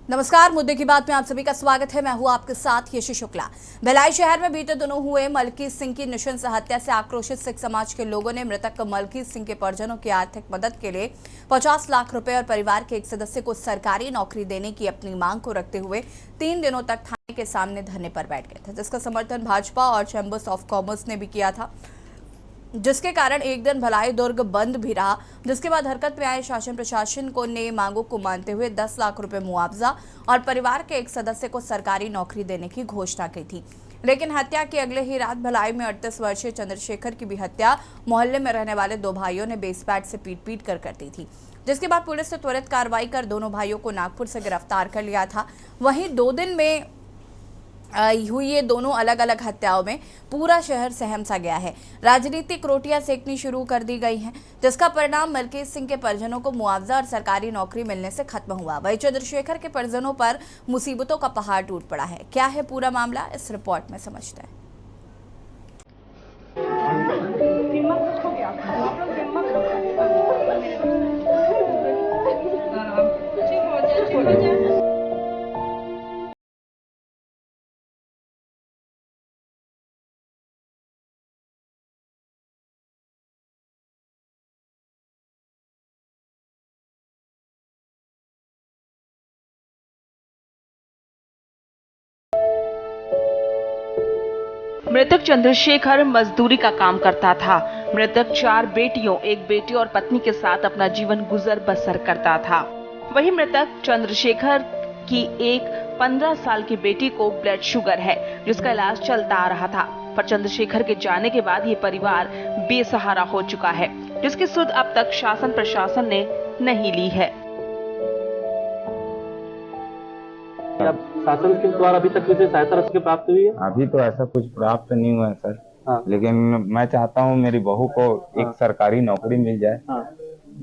नमस्कार, मुद्दे की बात में आप सभी का स्वागत है। मैं हूं आपके साथ यशी शुक्ला। भिलाई शहर में बीते दिनों हुए मलकीत सिंह की नृशंस हत्या से आक्रोशित सिख समाज के लोगों ने मृतक मलकीत सिंह के परिजनों की आर्थिक मदद के लिए 50 लाख रुपए और परिवार के एक सदस्य को सरकारी नौकरी देने की अपनी मांग को रखते हुए 3 दिनों तक थाने के सामने धरने पर बैठ गए थे, जिसका समर्थन भाजपा और चैंबर्स ऑफ कॉमर्स ने भी किया था, जिसके कारण एक दिन भिलाई दुर्ग बंद भी रहा। जिसके बाद हरकत में आए शासन प्रशासन को ने मांगों को मानते हुए 10 लाख रुपए मुआवजा और परिवार के एक सदस्य को सरकारी नौकरी देने की घोषणा की थी। लेकिन हत्या की अगले ही रात भिलाई में 38 वर्षीय चंद्रशेखर की भी हत्या मोहल्ले में रहने वाले दो भाइयों ने बेसबैट से पीट कर दी थी, जिसके बाद पुलिस ने त्वरित कार्रवाई कर दोनों भाइयों को नागपुर से गिरफ्तार कर लिया था। वहीं 2 दिन में हुई ये दोनों अलग अलग हत्याओं में पूरा शहर सहम सा गया है। राजनीतिक रोटियां सेकनी शुरू कर दी गई हैं, जिसका परिणाम मलकीत सिंह के परिजनों को मुआवजा और सरकारी नौकरी मिलने से खत्म हुआ। वहीं चंद्रशेखर के परिजनों पर मुसीबतों का पहाड़ टूट पड़ा है। क्या है पूरा मामला, इस रिपोर्ट में समझते हैं। मृतक चंद्रशेखर मजदूरी का काम करता था। मृतक 4 बेटियों, एक बेटी और पत्नी के साथ अपना जीवन गुजर बसर करता था। वहीं मृतक चंद्रशेखर की एक 15 साल की बेटी को ब्लड शुगर है, जिसका इलाज चलता आ रहा था। पर चंद्रशेखर के जाने के बाद ये परिवार बेसहारा हो चुका है, जिसकी सुध अब तक शासन प्रशासन ने नहीं ली है। अब शासन के द्वारा अभी तक किसी सहायता राशि प्राप्त हुई है? अभी तो ऐसा कुछ प्राप्त नहीं हुआ है सर। हाँ। लेकिन मैं चाहता हूँ मेरी बहू को एक सरकारी नौकरी मिल जाए। हाँ।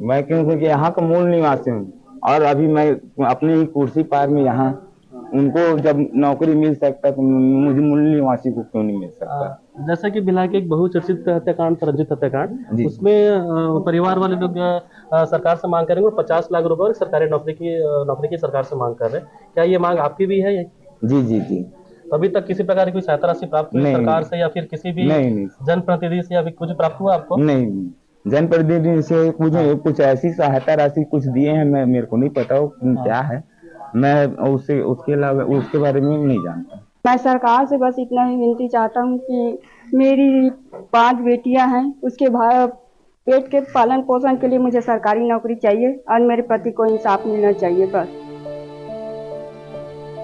मैं क्योंकि यहाँ का मूल निवासी हूँ और अभी मैं अपनी ही कुर्सी पार में यहाँ उनको जब नौकरी मिल सकता है तो मुझे मूल निवासी को क्यों नहीं मिल सकता। जैसा कि भिलाई के एक बहुचर्चित हत्याकांड था, रंजित हत्याकांड, उसमें परिवार वाले लोग सरकार से मांग करेंगे 50 लाख रुपए और सरकारी नौकरी की सरकार से मांग कर रहे हैं। क्या ये मांग आपकी भी है? जी जी जी। अभी तक किसी प्रकार की कोई सहायता राशि प्राप्त हुई सरकार से या फिर किसी भी जनप्रतिनिधि से या फिर कुछ प्राप्त हुआ आपको? नहीं, जनप्रतिनिधि से कुछ ऐसी सहायता राशि कुछ दिए हैं, मेरे को नहीं पता क्या है। मैं उसके अलावा उसके बारे में नहीं जानता। मैं सरकार से बस इतना ही विनती चाहता हूँ कि मेरी 5 बेटियां हैं, उसके पेट के पालन पोषण के लिए मुझे सरकारी नौकरी चाहिए और मेरे पति को इंसाफ मिलना चाहिए बस।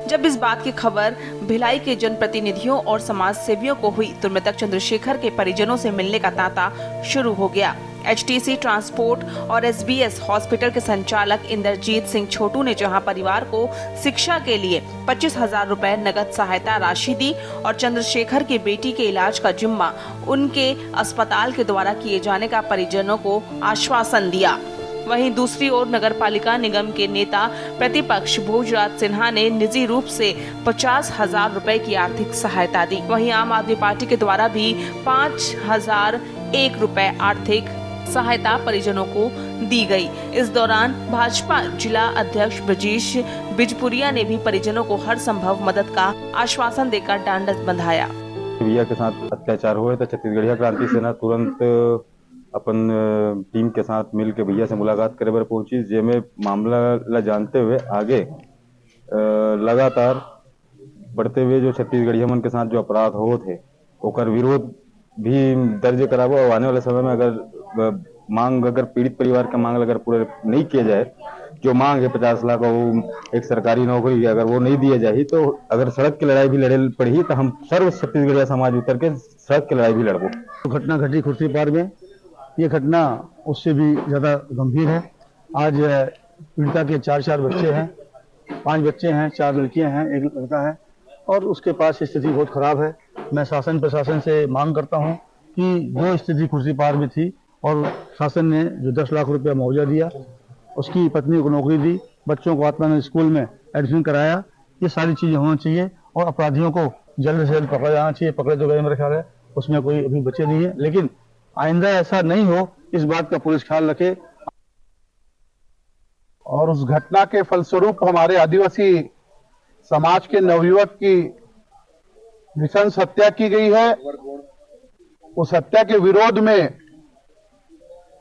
जब इस बात की खबर भिलाई के जनप्रतिनिधियों और समाज सेवियों को हुई तो मृतक चंद्रशेखर के परिजनों से मिलने का तांता शुरू हो गया। एचटीसी ट्रांसपोर्ट और एसबीएस हॉस्पिटल के संचालक इंद्रजीत सिंह छोटू ने जहां परिवार को शिक्षा के लिए 25,000 रुपए नगद सहायता राशि दी और चंद्रशेखर की बेटी के इलाज का जिम्मा उनके अस्पताल के द्वारा किए जाने का परिजनों को आश्वासन दिया, वहीं दूसरी ओर नगरपालिका निगम के नेता प्रतिपक्ष भोजराज सिन्हा ने निजी रूप से 50,000 रुपए की आर्थिक सहायता दी। वहीं आम आदमी पार्टी के द्वारा भी 5,001 रुपए आर्थिक सहायता परिजनों को दी गई। इस दौरान भाजपा जिला अध्यक्ष ब्रजेश बिजपुरिया ने भी परिजनों को हर संभव मदद का आश्वासन देकर ढांढस बंधाया। भैया के साथ अत्याचार हुए तो छत्तीसगढ़िया क्रांति सेना तुरंत अपन टीम के साथ मिल के भैया से मुलाकात करे बर पहुंची, जेमे मामला ला जानते हुए आगे लगातार बढ़ते हुए जो छत्तीसगढ़िया मन के साथ जो अपराध हो थे ओकर विरोध भी दर्ज कराबो और आने वाले समय में अगर पीड़ित परिवार का मांग अगर पूरा नहीं किया जाए, जो मांग है 50 लाख और एक सरकारी नौकरी अगर वो नहीं दिया जाए तो अगर सड़क की लड़ाई भी लड़े पड़ी तो हम सर्व छत्तीसगढ़िया समाज उतर के सड़क की लड़ाई भी लड़बो। घटना घटी खुर्सी पार में, ये घटना उससे भी ज्यादा गंभीर है। आज पीड़िता के 4 बच्चे हैं, 5 बच्चे हैं, 4 लड़कियां हैं, 1 लड़का है और उसके पास स्थिति बहुत खराब है। मैं शासन प्रशासन से मांग करता हूं कि जो स्थिति खुर्सी पार में थी और शासन ने जो 10 लाख रुपया मुआवजा दिया, उसकी पत्नी को नौकरी दी, बच्चों को आत्मानंद स्कूल में एडमिशन कराया, ये सारी चीजें होना चाहिए और अपराधियों को जल्द से जल्द पकड़ा जाना चाहिए। पकड़े तो गए मेरे ख्याल है, उसमें कोई अभी बचे नहीं है, लेकिन आइंदा ऐसा नहीं हो इस बात का पुलिस ख्याल रखे और उस घटना के फलस्वरूप हमारे आदिवासी समाज के नवयुवक की नृशंस हत्या की गई है। उस हत्या के विरोध में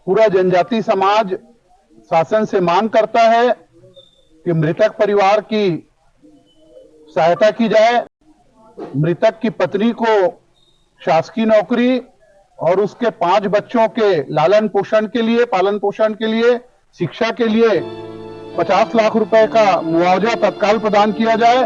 पूरा जनजाति समाज शासन से मांग करता है कि मृतक परिवार की सहायता की जाए, मृतक की पत्नी को शासकीय नौकरी और उसके 5 बच्चों के पालन पोषण के लिए, शिक्षा के लिए 50 लाख रुपए का मुआवजा तत्काल प्रदान किया जाए।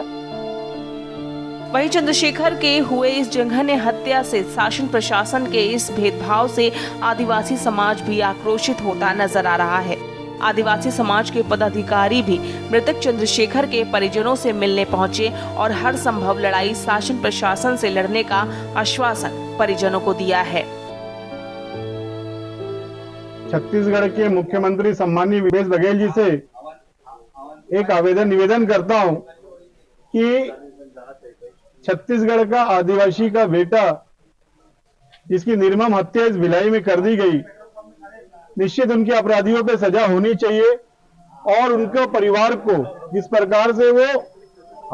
वहीं चंद्रशेखर के हुए इस जघन्य हत्या से शासन प्रशासन के इस भेदभाव से आदिवासी समाज भी आक्रोशित होता नजर आ रहा है। आदिवासी समाज के पदाधिकारी भी मृतक चंद्रशेखर के परिजनों से मिलने पहुंचे और हर संभव लड़ाई शासन प्रशासन से लड़ने का आश्वासन परिजनों को दिया है। छत्तीसगढ़ के मुख्यमंत्री सम्माननीय भूपेश बघेल जी से एक निवेदन करता हूं कि छत्तीसगढ़ का आदिवासी का बेटा जिसकी निर्मम हत्या इस भिलाई में कर दी गई, निश्चित उनके अपराधियों पे सजा होनी चाहिए और उनके परिवार को जिस प्रकार से वो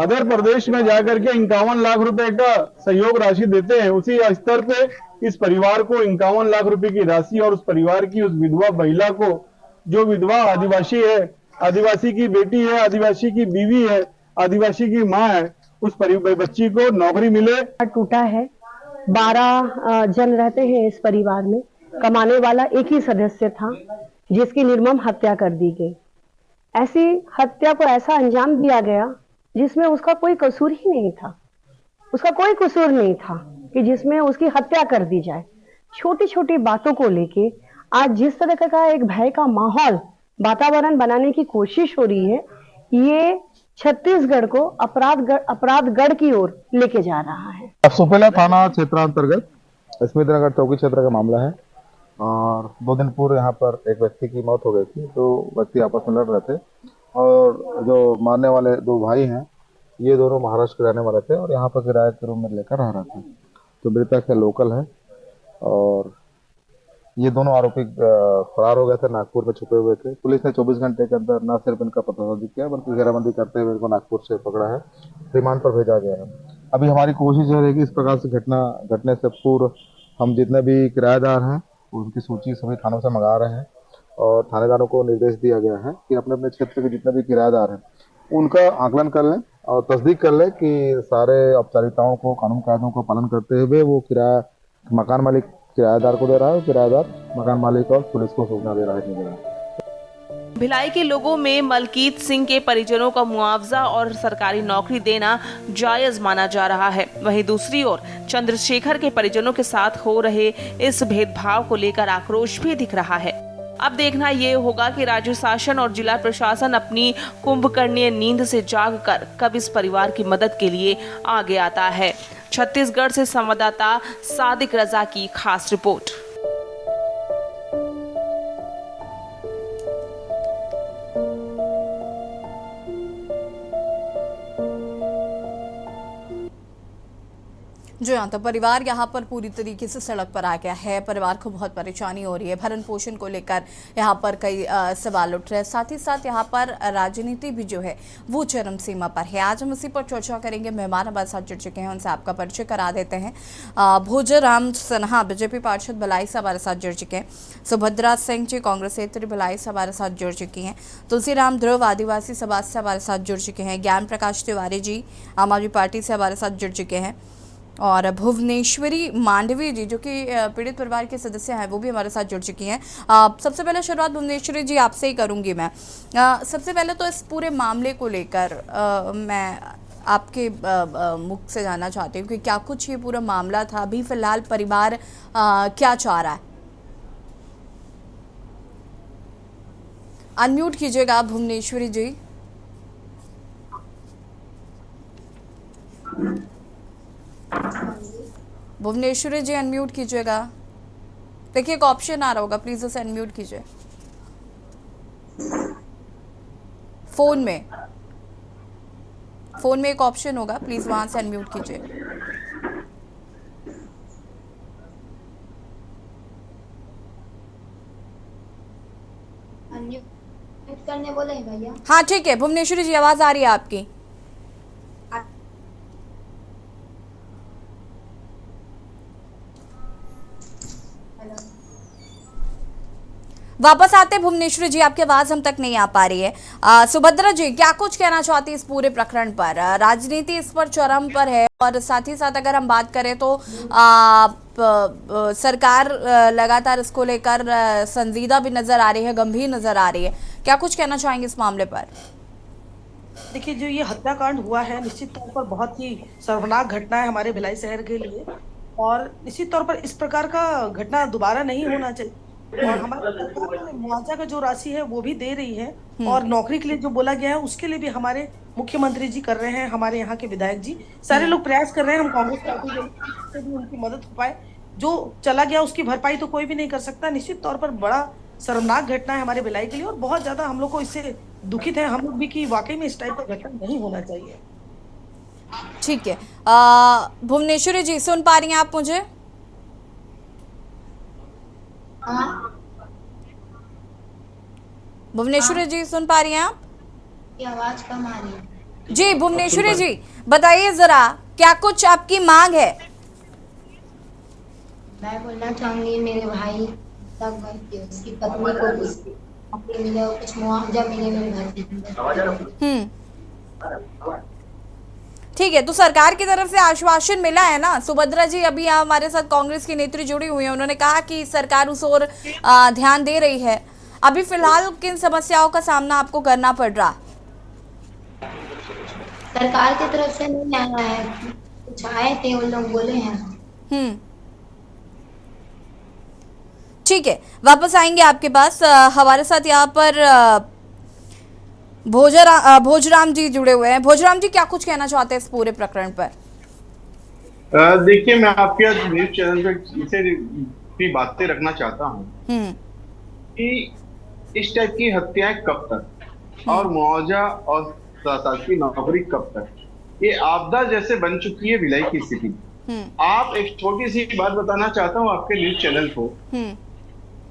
अदर प्रदेश में जाकर के 51 लाख रुपए का सहयोग राशि देते हैं, उसी स्तर पे इस परिवार को 51 लाख रुपए की राशि और उस परिवार की उस विधवा महिला को, जो विधवा आदिवासी है, आदिवासी की बेटी है, आदिवासी की बीवी है, आदिवासी की माँ है, उस बच्ची को नौकरी मिले। टूटा है। 12 जन रहते हैं इस परिवार में। कमाने वाला एक ही सदस्य था जिसकी निर्मम हत्या कर दी गई। ऐसी हत्या को ऐसा अंजाम दिया गया जिसमें उसका कोई कसूर ही नहीं था। उसका कोई कसूर नहीं था कि जिसमें उसकी हत्या कर दी जाए। छोटी छोटी बातों को लेके आज जिस तरह का एक भय का माहौल वातावरण बनाने की कोशिश हो रही है, ये छत्तीसगढ़ को अपराधगढ़ की ओर लेके जा रहा है। सुपेला थाना क्षेत्रांतर्गत स्मृति नगर चौकी क्षेत्र का मामला है और 2 दिन पूर्व यहाँ पर एक व्यक्ति की मौत हो गई थी। 2 व्यक्ति आपस में लड़ रहे थे और जो मारने वाले 2 भाई हैं, ये दोनों महाराष्ट्र के रहने वाले थे और यहाँ पर किराए के रूम में लेकर रह रहे थे। तो मृतक है लोकल है और ये दोनों आरोपी फरार हो गए थे, नागपुर में छुपे हुए थे। पुलिस ने 24 घंटे के अंदर न सिर्फ इनका पतासाजी किया बल्कि घेराबंदी करते हुए इनको नागपुर से पकड़ा है, रिमांड पर भेजा गया है। अभी हमारी कोशिश है कि इस प्रकार से घटने से पूर्व हम जितने भी किराएदार हैं उनकी सूची सभी थानों से मंगा रहे हैं और थानेदारों को निर्देश दिया गया है कि अपने अपने क्षेत्र के जितने भी किराएदार हैं उनका आकलन कर लें और तस्दीक कर लें कि सारे औपचारिकताओं को, कानून कायदों को पालन करते हुए वो मकान मालिक किराएदार को दे रहा है, किराएदार मकान मालिक और पुलिस को सूचना दे रहा है कि नहीं दे रहा है। भिलाई के लोगों में मलकीत सिंह के परिजनों का मुआवजा और सरकारी नौकरी देना जायज माना जा रहा है। वहीं दूसरी ओर चंद्रशेखर के परिजनों के साथ हो रहे इस भेदभाव को लेकर आक्रोश भी दिख रहा है। अब देखना ये होगा कि राज्य शासन और जिला प्रशासन अपनी कुंभकर्णीय नींद से जागकर कब इस परिवार की मदद के लिए आगे आता है। छत्तीसगढ़ से संवाददाता सादिक रजा की खास रिपोर्ट। जी हाँ, तो परिवार यहाँ पर पूरी तरीके से सड़क पर आ गया है। परिवार को बहुत परेशानी हो रही है। भरण पोषण को लेकर यहाँ पर कई सवाल उठ रहे हैं। साथ ही साथ यहाँ पर राजनीति भी जो है वो चरम सीमा पर है। आज हम इसी पर चर्चा करेंगे। मेहमान हमारे साथ जुड़ चुके हैं, उनसे आपका परिचय करा देते हैं। भोजराम सिन्हा बीजेपी पार्षद भिलाई से हमारे साथ जुड़ चुके हैं। सुभद्रा सिंह जी कांग्रेस क्षेत्र भिलाई से हमारे साथ जुड़ चुकी हैं। तुलसीराम ध्रुव आदिवासी समाज से हमारे साथ जुड़ चुके हैं। ज्ञान प्रकाश तिवारी जी आम आदमी पार्टी से हमारे साथ जुड़ चुके हैं और भुवनेश्वरी मांडवी जी जो कि पीड़ित परिवार के सदस्य हैं वो भी हमारे साथ जुड़ चुकी हैं। सबसे पहले शुरुआत भुवनेश्वरी जी आपसे ही करूंगी मैं। सबसे पहले तो इस पूरे मामले को लेकर मैं आपके मुख से जानना चाहती हूँ कि क्या कुछ ये पूरा मामला था, अभी फिलहाल परिवार क्या चाह रहा है। अनम्यूट कीजिएगा भुवनेश्वरी जी। भुवनेश्वरी जी अनम्यूट कीजिएगा। देखिए एक ऑप्शन आ रहा होगा, प्लीज उसे अनम्यूट कीजिए। फोन में एक ऑप्शन होगा, प्लीज वहां से अनम्यूट कीजिए। करने बोले हैं भैया। हाँ ठीक है भुवनेश्वरी जी, आवाज आ रही है आपकी। वापस आते भुवनेश्वरी जी, आपकी आवाज हम तक नहीं आ पा रही है। सुभद्रा जी, क्या कुछ कहना चाहती है इस पूरे प्रकरण पर? राजनीति इस पर चरम पर है और साथ ही साथ अगर हम बात करें तो सरकार लगातार इसको लेकर संजीदा भी नजर आ रही है, गंभीर नजर आ रही है। क्या कुछ कहना चाहेंगे इस मामले पर? देखिए, जो ये हत्याकांड हुआ है निश्चित तौर पर बहुत ही शर्मनाक घटना है हमारे भिलाई शहर के लिए, और निश्चित तौर पर इस प्रकार का घटना दोबारा नहीं होना चाहिए। और हमारे सरकार मुआवजा का जो राशि है वो भी दे रही है, और नौकरी के लिए जो बोला गया है उसके लिए भी हमारे मुख्यमंत्री जी कर रहे हैं, हमारे यहाँ के विधायक जी सारे लोग प्रयास कर रहे हैं। हम कांग्रेस पार्टी से भी उनकी मदद हो पाए। जो चला गया उसकी भरपाई तो कोई भी नहीं कर सकता। निश्चित तौर पर बड़ा शर्मनाक घटना है हमारे भिलाई के लिए, और बहुत ज्यादा हम लोग को इससे दुखित है हम लोग भी कि वाकई में इस टाइप का घटना नहीं होना चाहिए। ठीक है, भुवनेश्वरी जी सुन पा रही हैं आप मुझे? भुवनेश्वरी जी सुन पा रही हैं आप? ये आवाज कम आ रही है जी भुवनेश्वरी जी, बताइए जरा क्या कुछ आपकी मांग है? मैं बोलना चाहूंगी मेरे भाई तक भाई उसकी पत्नी को भी मिले और कुछ मुआवजा मिले मेरे घर की। ठीक है, तो सरकार की तरफ से आश्वासन मिला है ना? सुभद्रा जी अभी यहाँ हमारे साथ कांग्रेस की नेत्री जुड़ी हुई है, उन्होंने कहा कि सरकार उस ओर ध्यान दे रही है। अभी फिलहाल किन समस्याओं का सामना आपको करना पड़ रहा? सरकार की तरफ से नहीं आया है, कुछ आए थे उन लोग बोले हैं। ठीक है, वापस आएंगे आपके पास। हमारे साथ यहाँ पर भोजराम जी जुड़े हुए हैं। भोजराम जी, क्या कुछ कहना चाहते हैं इस पूरे प्रकरण पर? देखिए, मैं आपके न्यूज चैनल पे इसे भी बातें रखना चाहता हूँ कि इस टाइप की हत्याएं कब तक और मुआवजा और शासकीय नौकरी कब तक, ये आपदा जैसे बन चुकी है भिलाई की स्थिति। आप एक छोटी सी बात बताना चाहता हूँ आपके न्यूज चैनल को।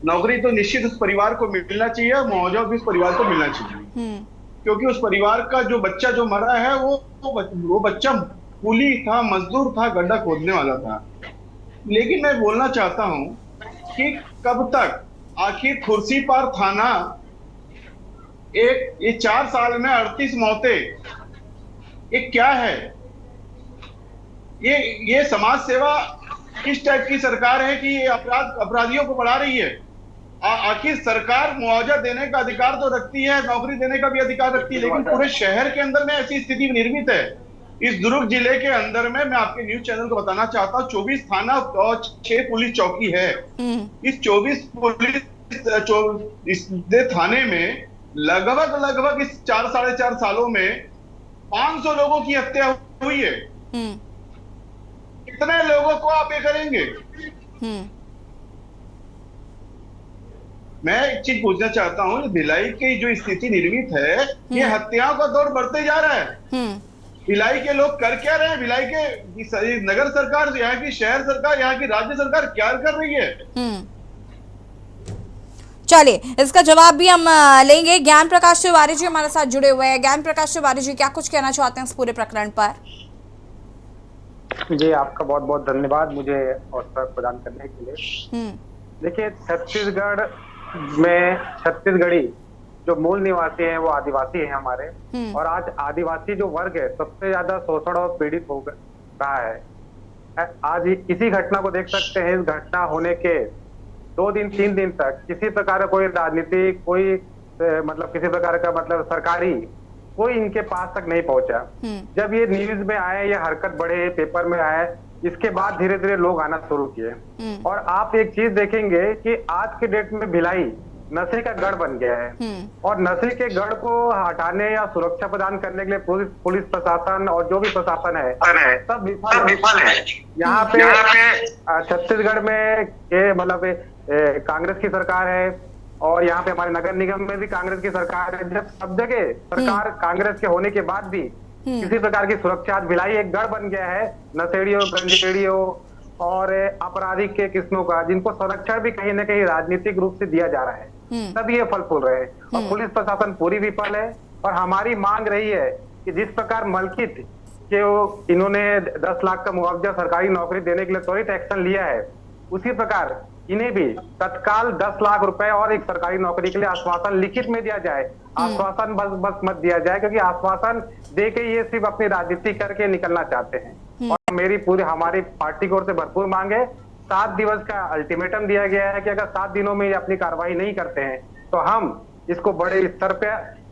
नौकरी तो निश्चित उस परिवार को मिलना चाहिए और मुआवजा भी उस परिवार को मिलना चाहिए, क्योंकि उस परिवार का जो बच्चा जो मरा है वो बच्चा कूली था, मजदूर था, गड्ढा खोदने वाला था। लेकिन मैं बोलना चाहता हूं कि कब तक आखिर खुर्सीपार थाना ये 4 साल में 38 मौतें, ये क्या है? ये समाज सेवा किस टाइप की सरकार है कि ये अपराधियों को बढ़ा रही है? आखिर सरकार मुआवजा देने का अधिकार तो रखती है, नौकरी देने का भी अधिकार रखती है, लेकिन पूरे शहर के अंदर में ऐसी स्थिति निर्मित है। इस दुर्ग जिले के अंदर में मैं आपके न्यूज चैनल को बताना चाहता हूँ 24 थाना और 6 पुलिस चौकी है। इस 24 पुलिस थाने में लगभग इस 4 साढ़े 4 सालों में 500 लोगों की हत्या हुई है। कितने लोगों को आप ये करेंगे? मैं एक चीज पूछना चाहता हूँ, भिलाई की जो स्थिति निर्मित है, ये हत्याओं का दौर बढ़ते जा रहा है। भिलाई के लोग कर क्या रहे हैं? भिलाई के नगर सरकार, यहाँ की शहर सरकार, यहाँ की राज्य सरकार क्या कर रही है? चलिए, इसका जवाब भी हम लेंगे। ज्ञान प्रकाश तिवारी जी हमारे साथ जुड़े हुए हैं। ज्ञान प्रकाश तिवारी जी, क्या कुछ कहना चाहते हैं इस पूरे प्रकरण पर? जी, आपका बहुत बहुत धन्यवाद मुझे अवसर प्रदान करने के लिए। देखिए, छत्तीसगढ़ में छत्तीसगढ़ी जो मूल निवासी हैं वो आदिवासी हैं हमारे, और आज आदिवासी जो वर्ग है सबसे ज्यादा शोषण और पीड़ित हो रहा है। आज इसी घटना को देख सकते हैं। इस घटना होने के 2 दिन 3 दिन तक किसी प्रकार का कोई राजनीति, कोई मतलब किसी प्रकार का मतलब सरकारी कोई इनके पास तक नहीं पहुंचा। जब ये न्यूज में आए, ये हरकत बढ़े, पेपर में आए, इसके बाद धीरे धीरे लोग आना शुरू किए। और आप एक चीज देखेंगे कि आज के डेट में भिलाई नशे का गढ़ बन गया है, और नशे के गढ़ को हटाने या सुरक्षा प्रदान करने के लिए पुलिस प्रशासन और जो भी प्रशासन है सब विफल है। यहाँ पे छत्तीसगढ़ में मतलब कांग्रेस की सरकार है, और यहाँ पे हमारे नगर निगम में भी कांग्रेस की सरकार है। जब सब जगह सरकार कांग्रेस के होने के बाद भी किसी प्रकार की सुरक्षा, आज भिलाई एक गढ़ बन गया है नशेड़ियों, गंजेड़ियों और आपराधिक के किस्मों का, जिनको संरक्षण भी कहीं ना कहीं राजनीतिक रूप से दिया जा रहा है। तब ये फल फूल रहे हैं। और पुलिस प्रशासन पूरी विफल है। और हमारी मांग रही है कि जिस प्रकार मलकित के इन्होंने 10 लाख का मुआवजा सरकारी नौकरी देने के लिए त्वरित एक्शन लिया है, उसी प्रकार इन्हें भी तत्काल 10 लाख रुपए और एक सरकारी नौकरी के लिए आश्वासन लिखित में दिया जाए। आश्वासन बस मत दिया जाए, क्योंकि आश्वासन दे के ये सिर्फ अपनी राजनीति करके निकलना चाहते हैं। और हमारी पार्टी की ओर से भरपूर मांग है। 7 दिवस का अल्टीमेटम दिया गया है कि अगर 7 दिनों में ये अपनी कार्रवाई नहीं करते हैं तो हम इसको बड़े स्तर पे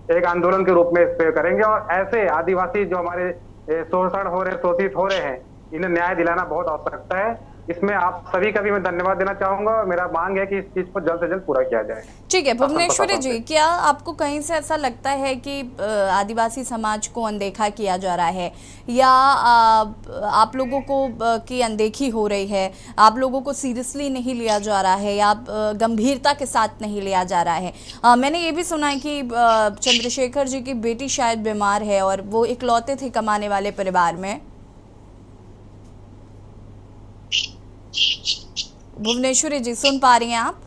एक आंदोलन के रूप में इस पे करेंगे। और ऐसे आदिवासी जो हमारे शोषण हो रहे, शोषित हो रहे हैं, इन्हें न्याय दिलाना बहुत आवश्यकता है। इसमें आप सभी का भी मैं धन्यवाद देना चाहूंगा और मेरा मांग है कि इस चीज को जल्द से जल्द पूरा किया जाए। ठीक है भुवनेश्वरी जी, क्या आपको कहीं से ऐसा लगता है कि आदिवासी समाज को अनदेखा किया जा रहा है, या आप लोगों को की अनदेखी हो रही है, आप लोगों को सीरियसली नहीं लिया जा रहा है, या गंभीरता के साथ नहीं लिया जा रहा है? मैंने ये भी सुना है कि चंद्रशेखर जी की बेटी शायद बीमार है और वो इकलौते थे कमाने वाले परिवार में। भुवनेश्वरी जी, सुन पा रही हैं आप?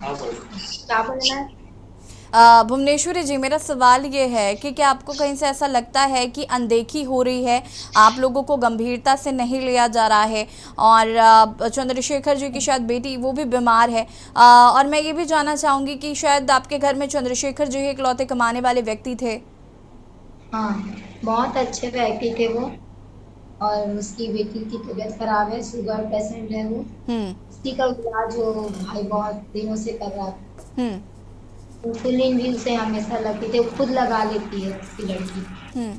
क्या बोलना है? भुवनेश्वरी जी, मेरा सवाल ये है कि क्या आपको कहीं से ऐसा लगता है कि अनदेखी हो रही है, आप लोगों को गंभीरता से नहीं लिया जा रहा है, और चंद्रशेखर जी की शायद बेटी वो भी बीमार है, और मैं ये भी जानना चाहूँगी कि शायद आपके घर में चंद्रशेखर जी इकलौते कमाने वाले व्यक्ति थे? हाँ, बहुत अच्छे व्यक्ति थे वो। और उसकी बेटी की तबीयत खराब है, शुगर पेशेंट है वो। उसी का इलाज वो भाई बहुत दिनों से कर रहा था। इंसुलिन भी उसे हमेशा लगती थी, खुद लगा लेती है उसकी लड़की।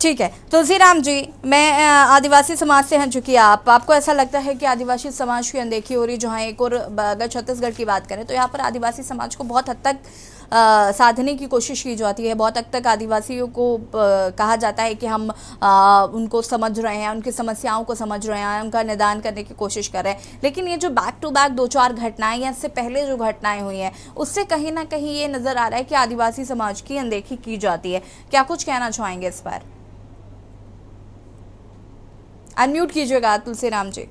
ठीक है तुलसीराम जी, मैं आदिवासी समाज से हैं चूंकि आपको ऐसा लगता है कि आदिवासी समाज की अनदेखी हो रही, जहाँ एक और अगर छत्तीसगढ़ की बात करें तो यहाँ पर आदिवासी समाज को बहुत हद तक साधने की कोशिश की जाती है, बहुत हद तक आदिवासियों को कहा जाता है कि हम उनको समझ रहे हैं, उनकी समस्याओं को समझ रहे हैं, उनका निदान करने की कोशिश कर रहे हैं। लेकिन ये जो बैक टू बैक 2-4 घटनाएं या इससे पहले जो घटनाएं हुई हैं, उससे कहीं ना कहीं ये नज़र आ रहा है कि आदिवासी समाज की अनदेखी की जाती है। क्या कुछ कहना चाहेंगे इस पर? अनम्यूट कीजिएगा तुलसीराम जी।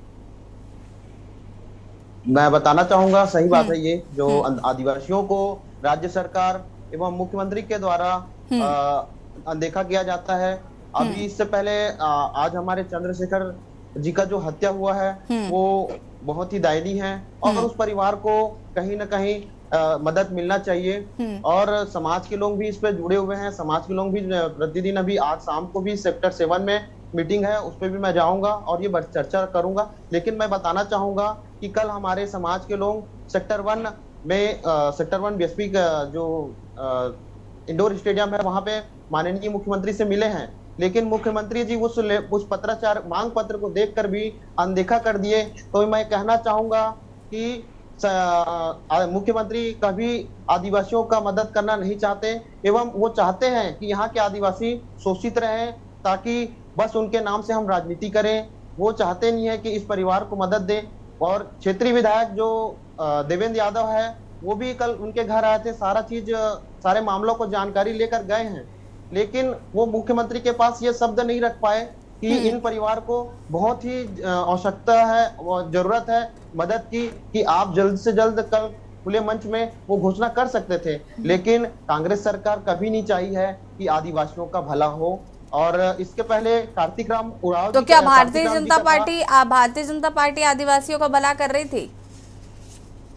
मैं बताना चाहूंगा, सही बात है ये जो आदिवासियों को राज्य सरकार एवं मुख्यमंत्री के द्वारा अनदेखा किया जाता है। अभी इससे पहले आज हमारे चंद्रशेखर जी का जो हत्या हुआ है वो बहुत ही दयनीय है, और उस परिवार को कहीं ना कहीं मदद मिलना चाहिए। और समाज के लोग भी इस पे जुड़े हुए हैं। समाज के लोग भी प्रतिदिन, अभी आज शाम को भी सेक्टर 7 में मीटिंग है, उस पर भी मैं जाऊंगा और ये चर्चा करूंगा। लेकिन मैं बताना चाहूंगा कि कल हमारे समाज के लोग सेक्टर 1 में सेक्टर 1 बीएसपी का जो इंडोर स्टेडियम है वहां पे माननीय मुख्यमंत्री से मिले हैं, लेकिन मुख्यमंत्री जी उस पत्राचार मांग पत्र को देखकर भी अनदेखा कर दिए। तो मैं कहना चाहूंगा कि मुख्यमंत्री कभी आदिवासियों का मदद करना नहीं चाहते, एवं वो चाहते हैं कि यहाँ के आदिवासी शोषित रहें ताकि बस उनके नाम से हम राजनीति करें। वो चाहते नहीं है कि इस परिवार को मदद दें। और क्षेत्रीय विधायक जो देवेंद्र यादव है, वो भी कल उनके घर आए थे, सारे मामलों को जानकारी लेकर गए हैं, लेकिन वो मुख्यमंत्री के पास ये शब्द नहीं रख पाए कि इन परिवार को बहुत ही आवश्यकता है और जरूरत है मदद की, कि आप जल्द से जल्द कल खुले मंच में वो घोषणा कर सकते थे। लेकिन कांग्रेस सरकार कभी नहीं चाही है कि आदिवासियों का भला हो। और इसके पहले कार्तिक राम उरांव, तो क्या भारतीय जनता पार्टी आदिवासियों का भला कर रही थी?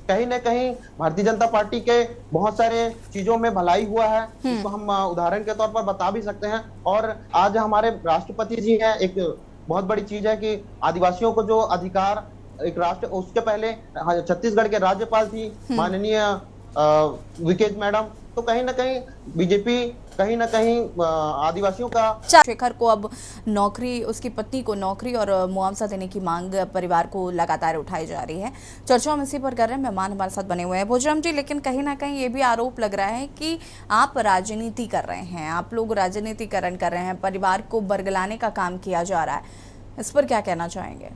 कहीं न कहीं भारतीय जनता पार्टी के बहुत सारे चीजों में भलाई हुआ है, इसको हम उदाहरण के तौर पर बता भी सकते हैं। और आज हमारे राष्ट्रपति जी हैं, एक बहुत बड़ी चीज है कि आदिवासियों को जो अधिकार एक राष्ट्र, उसके पहले छत्तीसगढ़ के राज्यपाल थी माननीय विकेट मैडम। तो कहीं ना कहीं बीजेपी कहीं ना कहीं आदिवासियों का। शेखर को अब नौकरी, उसकी पत्नी को नौकरी और मुआवजा देने की मांग परिवार को लगातार उठाई जा रही है। चर्चा हम इसी पर कर रहे हैं, मेहमान हमारे साथ बने हुए हैं भोजराम जी। लेकिन कहीं ना कहीं ये भी आरोप लग रहा है कि आप राजनीति कर रहे हैं, आप लोग राजनीतिकरण कर रहे हैं, परिवार को बरगलाने का काम किया जा रहा है। इस पर क्या कहना चाहेंगे?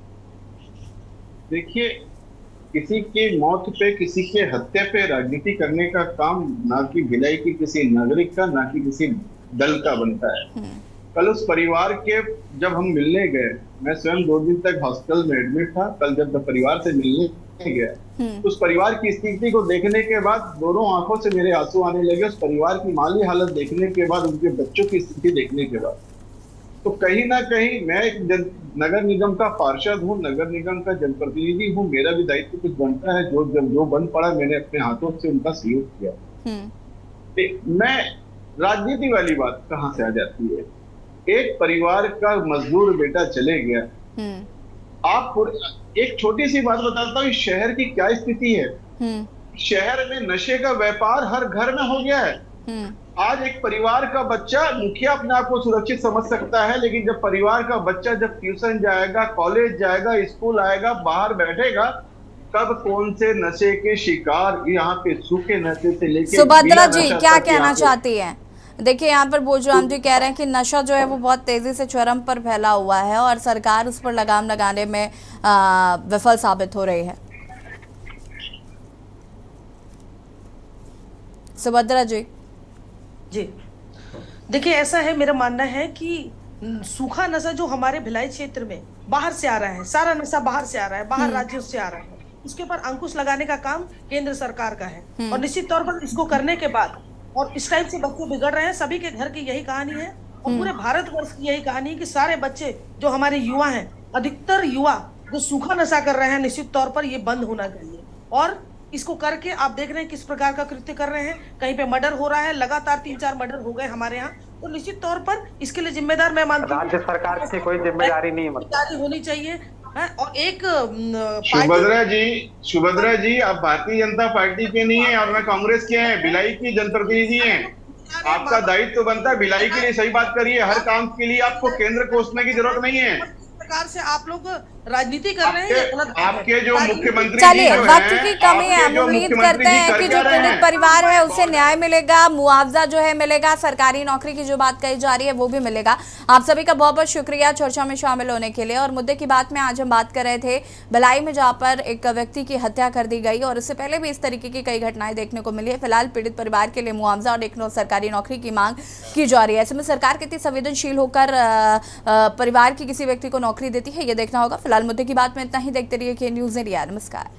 देखिए, किसी की मौत पे, किसी के हत्या पे राजनीति करने का काम ना कि भिलाई की किसी नागरिक का, ना कि किसी दल का बनता है। कल उस परिवार के जब हम मिलने गए, मैं स्वयं 2 दिन तक हॉस्पिटल में एडमिट था, कल जब परिवार से मिलने गया उस परिवार की स्थिति को देखने के बाद दोनों आंखों से मेरे आंसू आने लगे। उस परिवार की माली हालत देखने के बाद, उनके बच्चों की स्थिति देखने के बाद, तो कहीं ना कहीं मैं एक नगर निगम का पार्षद हूँ, नगर निगम का जनप्रतिनिधि हूँ, मेरा भी दायित्व कुछ बनता है। जो बन पड़ा मैंने अपने हाथों से उनका सहयोग किया। मैं राजनीति वाली बात कहाँ से आ जाती है? एक परिवार का मजदूर बेटा चले गया, आप एक छोटी सी बात बताता हूँ, इस शहर की क्या स्थिति है। शहर में नशे का व्यापार हर घर में हो गया है। आज एक परिवार का बच्चा, मुखिया अपने आप को सुरक्षित समझ सकता है, लेकिन जब परिवार का बच्चा जब ट्यूशन जाएगा, कॉलेज जाएगा, स्कूल आएगा, बाहर बैठेगा, कब कौन से नशे के शिकार, यहाँ पे सूखे नशे से लेके सुभद्रा जी क्या कहना चाहती हैं? देखिए यहाँ पर बोजराम जी कह रहे हैं कि नशा जो है वो बहुत तेजी से चरम पर फैला हुआ है और सरकार उस पर लगाम लगाने में विफल साबित हो रही है। सुभद्रा जी। जी देखिए, ऐसा है, मेरा मानना है कि सूखा नशा जो हमारे भिलाई क्षेत्र में बाहर से आ रहा है, सारा नशा बाहर से आ रहा है, बाहर राज्यों से आ रहा है, इसके ऊपर अंकुश लगाने का काम केंद्र सरकार का है। और निश्चित तौर पर इसको करने के बाद, और इस टाइप से बच्चे बिगड़ रहे हैं, सभी के घर की यही कहानी है और पूरे भारतवर्ष की यही कहानी है कि सारे बच्चे जो हमारे युवा हैं, अधिकतर युवा जो सूखा नशा कर रहे हैं, निश्चित तौर पर ये बंद होना चाहिए। और इसको करके आप देख रहे हैं किस प्रकार का कृत्य कर रहे हैं, कहीं पे मर्डर हो रहा है, लगातार 3-4 मर्डर हो गए हमारे यहाँ। तो निश्चित तौर पर इसके लिए जिम्मेदार मैं मानती हूँ राज्य सरकार की कोई जिम्मेदारी नहीं है, होनी चाहिए। और एक सुभद्रा जी आप भारतीय जनता पार्टी के नहीं है और मैं कांग्रेस के हैं, भिलाई की जनप्रतिनिधि हैं। आपका दायित्व तो बनता है भिलाई के लिए सही बात करिए। हर काम के लिए आपको केंद्र कोसने की जरूरत नहीं है। प्रकार से आप लोग राजनीति कर रहे हैं। आपके जो मुख्यमंत्री, चलिए वक्त की कमी है, हम उम्मीद करते हैं कि जो पीड़ित परिवार है उसे न्याय मिलेगा, मुआवजा जो है मिलेगा, सरकारी नौकरी की जो बात कही जा रही है वो भी मिलेगा। आप सभी का बहुत बहुत शुक्रिया चर्चा में शामिल होने के लिए। और मुद्दे की बात में आज हम बात कर रहे थे भिलाई में, जहाँ पर एक व्यक्ति की हत्या कर दी गई और इससे पहले भी इस तरीके की कई घटनाएं देखने को मिली है। फिलहाल पीड़ित परिवार के लिए मुआवजा और एक सरकारी नौकरी की मांग की जा रही है। ऐसे में सरकार कितनी संवेदनशील होकर परिवार की किसी व्यक्ति को नौकरी देती है, ये देखना होगा। फिलहाल मुद्दे की बात में इतना ही। देखते रहिए के न्यूज़ इंडिया। नमस्कार।